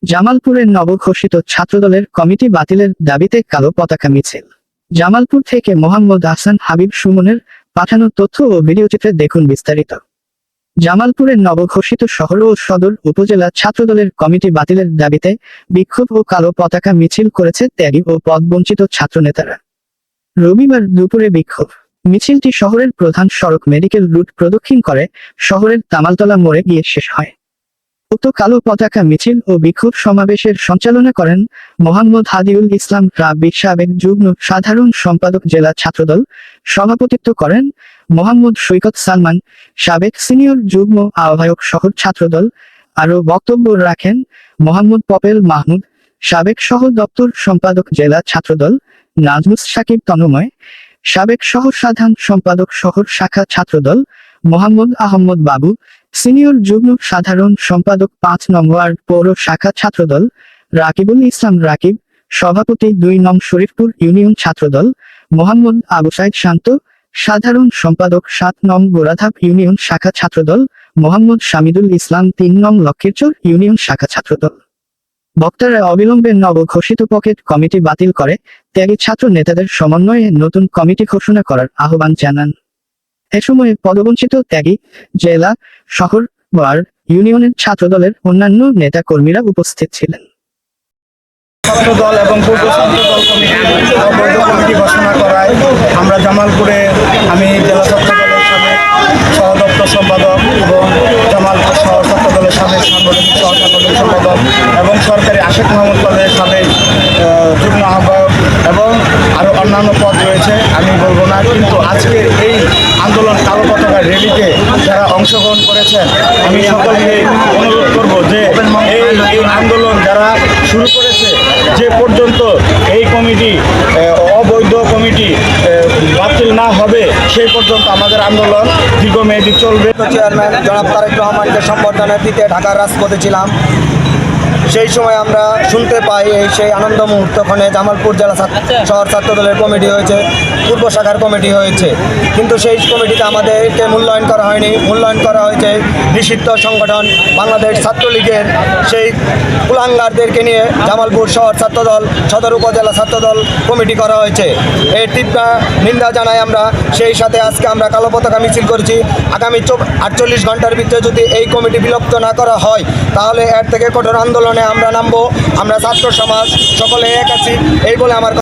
জামালপুরের নবঘোষিত ছাত্রদলের কমিটি বাতিলের দাবিতে কালো পতাকা মিছিল। জামালপুর থেকে মোহাম্মদ আহসান হাবিব সুমনের পাঠানো তথ্য ও ভিডিওচিত্রে দেখুন বিস্তারিত। জামালপুরের নবঘোষিত শহর ও সদর উপজেলা ছাত্রদলের কমিটি বাতিলের দাবিতে বিক্ষোভ ও কালো পতাকা মিছিল করেছে ত্যাগী ও পদবঞ্চিত ছাত্রনেতারা। রবিবার দুপুরে বিক্ষোভ মিছিলটি শহরের প্রধান সড়ক মেডিকেল রুট প্রদক্ষিণ করে শহরের তামালতলা মোড়ে গিয়ে শেষ হয়। উক্ত কালো পতাকা মিছিল ও বিক্ষোভ সমাবেশের সঞ্চালনা করেন মোহাম্মদ হাদিউল ইসলাম রাব্বি, সাবেক যুগ্ম সাধারণ সম্পাদক জেলা ছাত্রদল। সভাপতিত্ব করেন মোহাম্মদ সৈকত সালমান, সাবেক সিনিয়র যুগ্ম আহ্বায়ক শহর ছাত্রদল। আরও বক্তব্য রাখেন মোহাম্মদ পপেল মাহমুদ, সাবেক সহ দপ্তর সম্পাদক জেলা ছাত্রদল, নাজমুস সাকিব তন্ময়, সাবেক সহ সাধারণ সম্পাদক শহর শাখা ছাত্রদল, মোহাম্মদ আহমদ বাবু, সিনিয়র যুগ্ম সাধারণ সম্পাদক ৫ নং ওয়ার্ড পৌর শাখা ছাত্রদল, রাকিবুল ইসলাম রাকিব, সভাপতি ২ নং শরীফপুর ইউনিয়ন ছাত্রদল, মোহাম্মদ আবু সাইদ শান্ত, সাধারণ সম্পাদক ৭ নং গোরাধাপ ইউনিয়ন শাখা ছাত্রদল, মোহাম্মদ শামিদুল ইসলাম ৩ নং লক্ষ্মীরচর ইউনিয়ন শাখা ছাত্রদল। বক্তারা অবিলম্বে নবঘোষিত পকেট কমিটি বাতিল করে ত্যাগী ছাত্র নেতাদের সমন্বয়ে নতুন কমিটি ঘোষণা করার আহ্বান জানান। এ সময় পদবঞ্চিত ত্যাগী জেলা, শহর, ওয়ার্ড, ইউনিয়নের ছাত্রদলের অন্যান্য নেতা কর্মীরা উপস্থিত ছিলেন। ছাত্রদল এবং পূর্ব ছাত্রদল কমিটি ঘোষণা করায় আমরা জামালপুরে আমি জেলা ছাত্রদলের সাবেক সহ দপ্তর সম্পাদক এবং জামালপুর সহ ছাত্রদলের সাবেক সাংগঠনিক সহ সাংগঠনিক সম্পাদক এবং সরকারি আশিক মোহাম্মদ পদের সাবেক যুগ্ম আহ্বায়ক এবং আরও অন্যান্য পদ রয়েছে, আমি বলবো না। কিন্তু আজকে এই আন্দোলন কালো পতাকা র্যালিতে যারা অংশগ্রহণ করেছেন, আমি সকলকে অনুরোধ করব যে এই আন্দোলন যারা শুরু করেছে, যে পর্যন্ত এই কমিটি অবৈধ কমিটি বাতিল না হবে সেই পর্যন্ত আমাদের আন্দোলন দীর্ঘমেয়াদী চলবে। চেয়ারম্যান জনাব তারেক রহমানকে সম্বর্ধনা দিতে ঢাকার রাজপথে ছিলাম। সেই সময় আমরা শুনতে পাই সেই আনন্দ মুহূর্তক্ষণে জামালপুর জেলা শহর ছাত্রদলের কমিটি হয়েছে, পূর্ব শাখার কমিটি হয়েছে, কিন্তু সেই কমিটিতে আমাদেরকে মূল্যায়ন করা হয়নি। মূল্যায়ন করা হয়েছে নিষিদ্ধ সংগঠন বাংলাদেশ ছাত্রলীগের সেই কুলাঙ্গারদেরকে নিয়ে জামালপুর শহর ছাত্রদল, সদর উপজেলা ছাত্রদল কমিটি করা হয়েছে। এর তীব্র নিন্দা জানাই আমরা। সেই সাথে আজকে আমরা কালো পতাকা মিছিল করেছি। আগামী ৪৮ ঘন্টার ভিতরে যদি এই কমিটি বিলুপ্ত না করা হয় তাহলে এর থেকে কঠোর আন্দোলনে আমরা নামবো। আমরা ছাত্র সমাজ সকলে এক আছি এই বলে আমার